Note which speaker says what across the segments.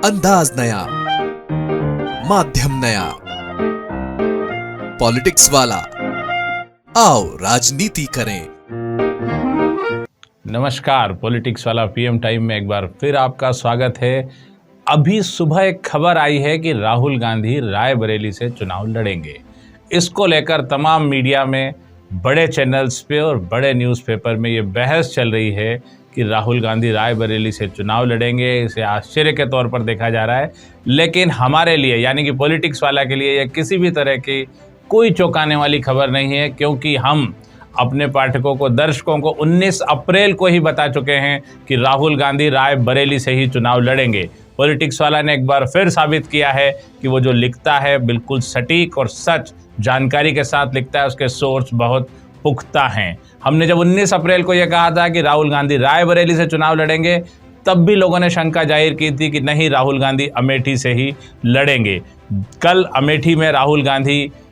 Speaker 1: अंदाज नया, माध्यम नया, पॉलिटिक्स वाला, आओ राजनीति करें।
Speaker 2: नमस्कार, पॉलिटिक्स वाला पीएम टाइम में एक बार फिर आपका स्वागत है। अभी सुबह एक खबर आई है कि राहुल गांधी रायबरेली से चुनाव लड़ेंगे। इसको लेकर तमाम मीडिया में, बड़े चैनल्स पे और बड़े न्यूज़पेपर में ये बहस चल रही है कि राहुल गांधी रायबरेली से चुनाव लड़ेंगे। इसे आश्चर्य के तौर पर देखा जा रहा है, लेकिन हमारे लिए यानी कि पॉलिटिक्स वाला के लिए यह किसी भी तरह की कोई चौंकाने वाली खबर नहीं है, क्योंकि हम अपने पाठकों को, दर्शकों को 19 अप्रैल को ही बता चुके हैं कि राहुल गांधी रायबरेली से ही चुनाव लड़ेंगे। पॉलिटिक्स वाला ने एक बार फिर साबित किया है कि वो जो लिखता है बिल्कुल सटीक और सच जानकारी के साथ लिखता है, उसके सोर्स बहुत पुख्ता हैं। हमने जब 19 अप्रैल को यह कहा था कि राहुल गांधी रायबरेली से चुनाव लड़ेंगे, तब भी लोगों ने शंका जाहिर की थी कि नहीं, राहुल गांधी अमेठी से ही लड़ेंगे। कल अमेठी में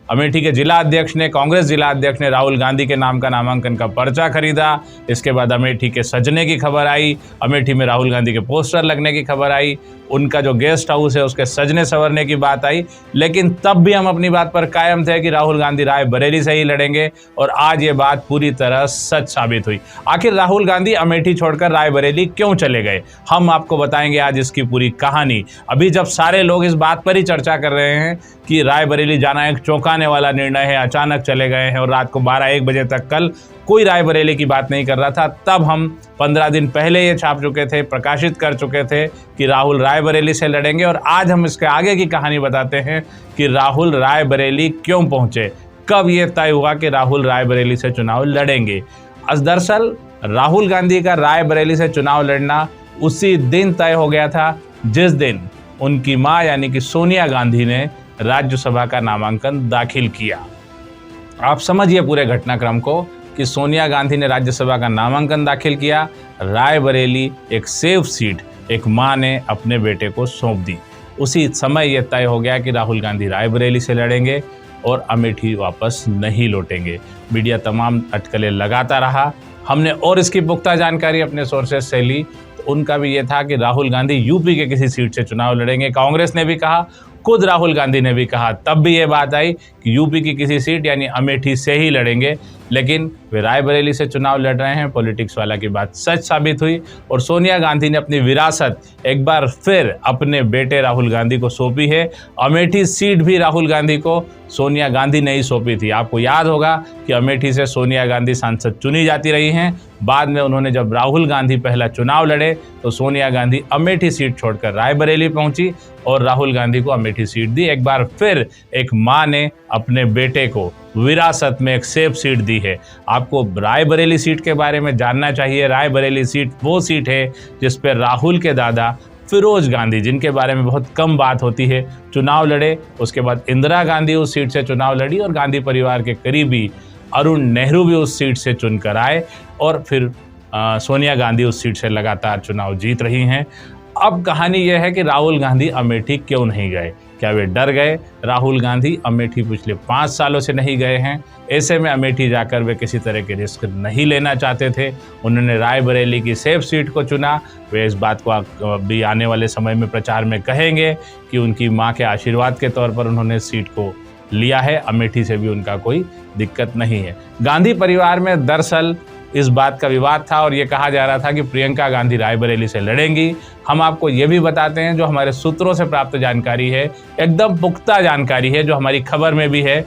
Speaker 2: अमेठी के जिला अध्यक्ष ने, कांग्रेस जिला अध्यक्ष ने राहुल गांधी के नाम का नामांकन का पर्चा खरीदा। इसके बाद अमेठी के सजने की खबर आई, अमेठी में राहुल गांधी के पोस्टर लगने की खबर आई, उनका जो गेस्ट हाउस है उसके सजने संवरने की बात आई। लेकिन तब भी हम अपनी बात पर कायम थे कि राहुल गांधी रायबरेली से ही लड़ेंगे, और आज ये बात पूरी तरह सच साबित हुई। आखिर राहुल गांधी अमेठी छोड़कर रायबरेली क्यों चले गए, हम आपको बताएंगे आज इसकी पूरी कहानी। अभी जब सारे लोग इस बात पर ही चर्चा कर रहे हैं कि रायबरेली जाना एक चौंकाने वाला निर्णय है, अचानक चले गए हैं और रात को 12-1 बजे तक कल कोई रायबरेली की बात नहीं कर रहा था, तब हम 15 दिन पहले ये छाप चुके थे, प्रकाशित कर चुके थे कि राहुल रायबरेली से लड़ेंगे। और आज हम इसके आगे की कहानी बताते हैं कि राहुल रायबरेली क्यों पहुंचे, कब ये तय हुआ कि राहुल रायबरेली से चुनाव लड़ेंगे। दरअसल राहुल गांधी का रायबरेली से चुनाव लड़ना उसी दिन तय हो गया था जिस दिन उनकी मां यानी कि सोनिया गांधी ने राज्यसभा का नामांकन दाखिल किया। आप समझिए पूरे घटनाक्रम को कि सोनिया गांधी ने राज्यसभा का नामांकन दाखिल किया, रायबरेली एक सेफ सीट एक मां ने अपने बेटे को सौंप दी। उसी समय यह तय हो गया कि राहुल गांधी रायबरेली से लड़ेंगे और अमेठी वापस नहीं लौटेंगे। मीडिया तमाम अटकलें लगाता रहा, हमने और इसकी पुख्ता जानकारी अपने सोर्सेज से ली, तो उनका भी ये था कि राहुल गांधी यूपी के किसी सीट से चुनाव लड़ेंगे। कांग्रेस ने भी कहा, खुद राहुल गांधी ने भी कहा, तब भी ये बात आई कि यूपी की किसी सीट यानी अमेठी से ही लड़ेंगे, लेकिन वे रायबरेली से चुनाव लड़ रहे हैं। पॉलिटिक्स वाला की बात सच साबित हुई और सोनिया गांधी ने अपनी विरासत एक बार फिर अपने बेटे राहुल गांधी को सौंपी है। अमेठी सीट भी राहुल गांधी को सोनिया गांधी ने ही सौंपी थी। आपको याद होगा कि अमेठी से सोनिया गांधी सांसद चुनी जाती रही हैं। बाद में उन्होंने जब राहुल गांधी पहला चुनाव लड़े तो सोनिया गांधी अमेठी सीट छोड़कर रायबरेली पहुंची और राहुल गांधी को अमेठी सीट दी। एक बार फिर एक मां ने अपने बेटे को विरासत में एक सेफ सीट दी है। आपको रायबरेली सीट के बारे में जानना चाहिए। रायबरेली सीट वो सीट है जिस पर राहुल के दादा फिरोज गांधी, जिनके बारे में बहुत कम बात होती है, चुनाव लड़े। उसके बाद इंदिरा गांधी उस सीट से चुनाव लड़ी और गांधी परिवार के करीबी अरुण नेहरू भी उस सीट से चुनकर आए और फिर सोनिया गांधी उस सीट से लगातार चुनाव जीत रही हैं। अब कहानी यह है कि राहुल गांधी अमेठी क्यों नहीं गए। क्या वे डर गए? राहुल गांधी अमेठी पिछले 5 सालों से नहीं गए हैं। ऐसे में अमेठी जाकर वे किसी तरह के रिस्क नहीं लेना चाहते थे। उन्होंने रायबरेली की सेफ सीट को चुना। वे इस बात को भी आने वाले समय में प्रचार में कहेंगे कि उनकी मां के आशीर्वाद के तौर पर उन्होंने सीट को लिया है। अमेठी से भी उनका कोई दिक्कत नहीं है। गांधी परिवार में दरअसल इस बात का विवाद था और ये कहा जा रहा था कि प्रियंका गांधी रायबरेली से लड़ेंगी। हम आपको ये भी बताते हैं, जो हमारे सूत्रों से प्राप्त जानकारी है, एकदम पुख्ता जानकारी है, जो हमारी खबर में भी है।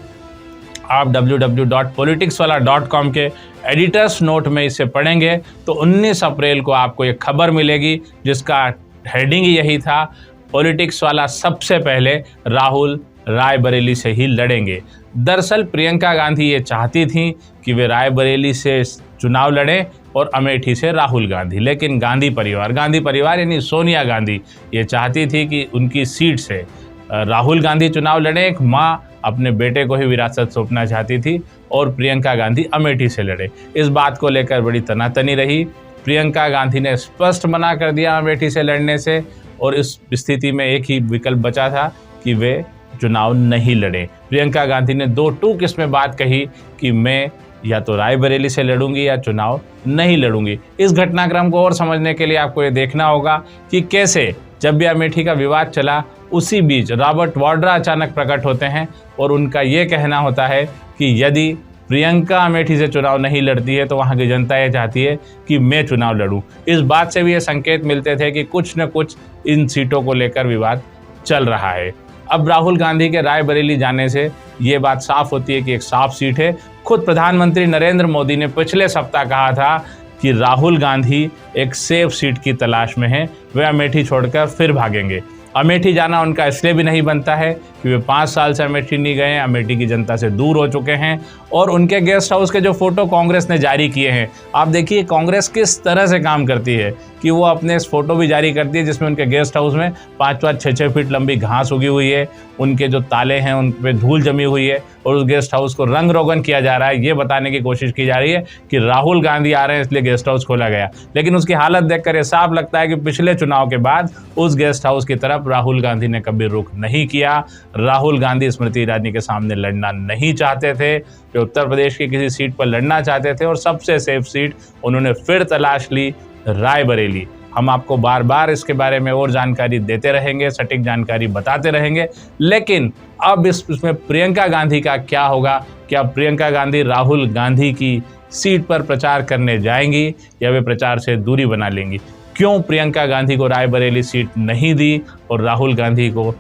Speaker 2: आप www.politicswala.com के एडिटर्स नोट में इसे पढ़ेंगे तो 19 अप्रैल को आपको एक खबर मिलेगी जिसका हेडिंग यही था, पॉलिटिक्स वाला सबसे पहले राहुल रायबरेली से ही लड़ेंगे। दरअसल प्रियंका गांधी ये चाहती थी कि वे रायबरेली से चुनाव लड़ें और अमेठी से राहुल गांधी, लेकिन गांधी परिवार यानी सोनिया गांधी ये चाहती थी कि उनकी सीट से राहुल गांधी चुनाव लड़े। एक मां अपने बेटे को ही विरासत सौंपना चाहती थी और प्रियंका गांधी अमेठी से लड़े। इस बात को लेकर बड़ी तनातनी रही। प्रियंका गांधी ने स्पष्ट मना कर दिया अमेठी से लड़ने से और इस स्थिति में एक ही विकल्प बचा था कि वे चुनाव नहीं लड़े। प्रियंका गांधी ने 2 टूक इसमें बात कही कि मैं या तो रायबरेली से लड़ूंगी या चुनाव नहीं लड़ूंगी। इस घटनाक्रम को और समझने के लिए आपको ये देखना होगा कि कैसे जब भी अमेठी का विवाद चला उसी बीच रॉबर्ट वाड्रा अचानक प्रकट होते हैं और उनका ये कहना होता है कि यदि प्रियंका अमेठी से चुनाव नहीं लड़ती है तो वहाँ की जनता ये चाहती है कि मैं चुनाव लड़ूं। इस बात से भी ये संकेत मिलते थे कि कुछ न कुछ इन सीटों को लेकर विवाद चल रहा है। अब राहुल गांधी के रायबरेली जाने से ये बात साफ होती है कि एक साफ सीट है। खुद प्रधानमंत्री नरेंद्र मोदी ने पिछले सप्ताह कहा था कि राहुल गांधी एक सेफ सीट की तलाश में हैं, वे अमेठी छोड़कर फिर भागेंगे। अमेठी जाना उनका इसलिए भी नहीं बनता है कि वे 5 साल से अमेठी नहीं गए हैं, अमेठी की जनता से दूर हो चुके हैं। और उनके गेस्ट हाउस के जो फोटो कांग्रेस ने जारी किए हैं, आप देखिए कांग्रेस किस तरह से काम करती है कि वो अपने इस फोटो भी जारी करती है जिसमें उनके गेस्ट हाउस में 5-6 फीट लंबी घास उगी हुई है, उनके जो ताले हैं उन पे धूल जमी हुई है और उस गेस्ट हाउस को रंग रोगन किया जा रहा है। ये बताने की कोशिश की जा रही है कि राहुल गांधी आ रहे हैं इसलिए गेस्ट हाउस खोला गया, लेकिन उसकी हालत देखकर ये साफ लगता है कि पिछले चुनाव के बाद उस गेस्ट हाउस की तरफ राहुल गांधी ने कभी रुख नहीं किया। राहुल गांधी स्मृति ईरानी के सामने लड़ना नहीं चाहते थे, वे उत्तर प्रदेश की किसी सीट पर लड़ना चाहते थे और सबसे सेफ सीट उन्होंने फिर तलाश ली, रायबरेली। हम आपको बार बार इसके बारे में और जानकारी देते रहेंगे, सटीक जानकारी बताते रहेंगे, लेकिन अब इसमें प्रियंका गांधी का क्या होगा? क्या प्रियंका गांधी राहुल गांधी की सीट पर प्रचार करने जाएंगी या वे प्रचार से दूरी बना लेंगी? क्यों प्रियंका गांधी को रायबरेली सीट नहीं दी और राहुल गांधी को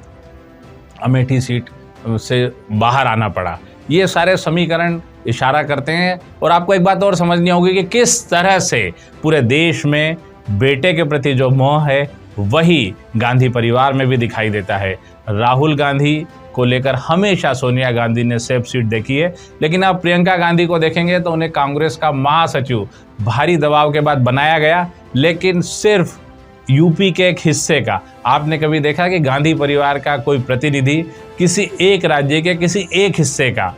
Speaker 2: अमेठी सीट से बाहर आना पड़ा? ये सारे समीकरण इशारा करते हैं। और आपको एक बात और समझनी होगी कि किस तरह से पूरे देश में बेटे के प्रति जो मोह है वही गांधी परिवार में भी दिखाई देता है। राहुल गांधी को लेकर हमेशा सोनिया गांधी ने सेफ सीट देखी है, लेकिन अब प्रियंका गांधी को देखेंगे तो उन्हें कांग्रेस का महासचिव भारी दबाव के बाद बनाया गया, लेकिन सिर्फ यूपी के एक हिस्से का। आपने कभी देखा कि गांधी परिवार का कोई प्रतिनिधि किसी एक राज्य के किसी एक हिस्से का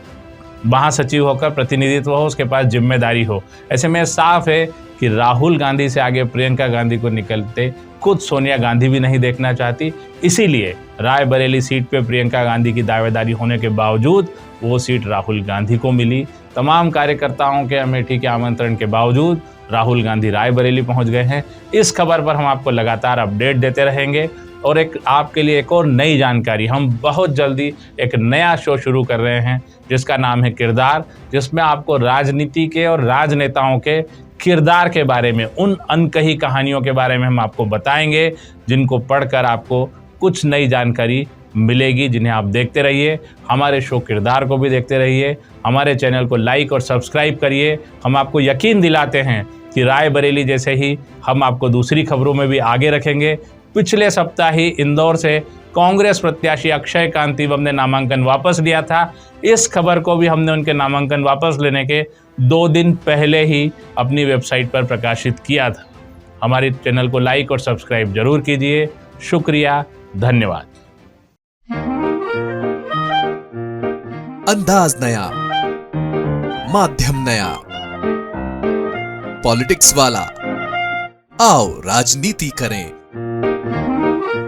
Speaker 2: महासचिव होकर प्रतिनिधित्व हो, उसके पास जिम्मेदारी हो? ऐसे में साफ है कि राहुल गांधी से आगे प्रियंका गांधी को निकलते खुद सोनिया गांधी भी नहीं देखना चाहती। इसीलिए रायबरेली सीट पे प्रियंका गांधी की दावेदारी होने के बावजूद वो सीट राहुल गांधी को मिली। तमाम कार्यकर्ताओं के अमेठी के आमंत्रण के बावजूद राहुल गांधी रायबरेली पहुंच गए हैं। इस खबर पर हम आपको लगातार अपडेट देते रहेंगे और आपके लिए एक और नई जानकारी, हम बहुत जल्दी एक नया शो शुरू कर रहे हैं जिसका नाम है किरदार, जिसमें आपको राजनीति के और राजनेताओं के किरदार के बारे में, उन अनकही कहानियों के बारे में हम आपको बताएंगे जिनको पढ़कर आपको कुछ नई जानकारी मिलेगी, जिन्हें आप देखते रहिए। हमारे शो किरदार को भी देखते रहिए, हमारे चैनल को लाइक और सब्सक्राइब करिए। हम आपको यकीन दिलाते हैं कि रायबरेली जैसे ही हम आपको दूसरी खबरों में भी आगे रखेंगे। पिछले सप्ताह ही इंदौर से कांग्रेस प्रत्याशी अक्षय कांतिवम ने नामांकन वापस लिया था। इस खबर को भी हमने उनके नामांकन वापस लेने के 2 दिन पहले ही अपनी वेबसाइट पर प्रकाशित किया था। हमारे चैनल को लाइक और सब्सक्राइब जरूर कीजिए। शुक्रिया, धन्यवाद।
Speaker 1: अंदाज नया, माध्यम नया, पॉलिटिक्स वाला। आओ राजनीति करें।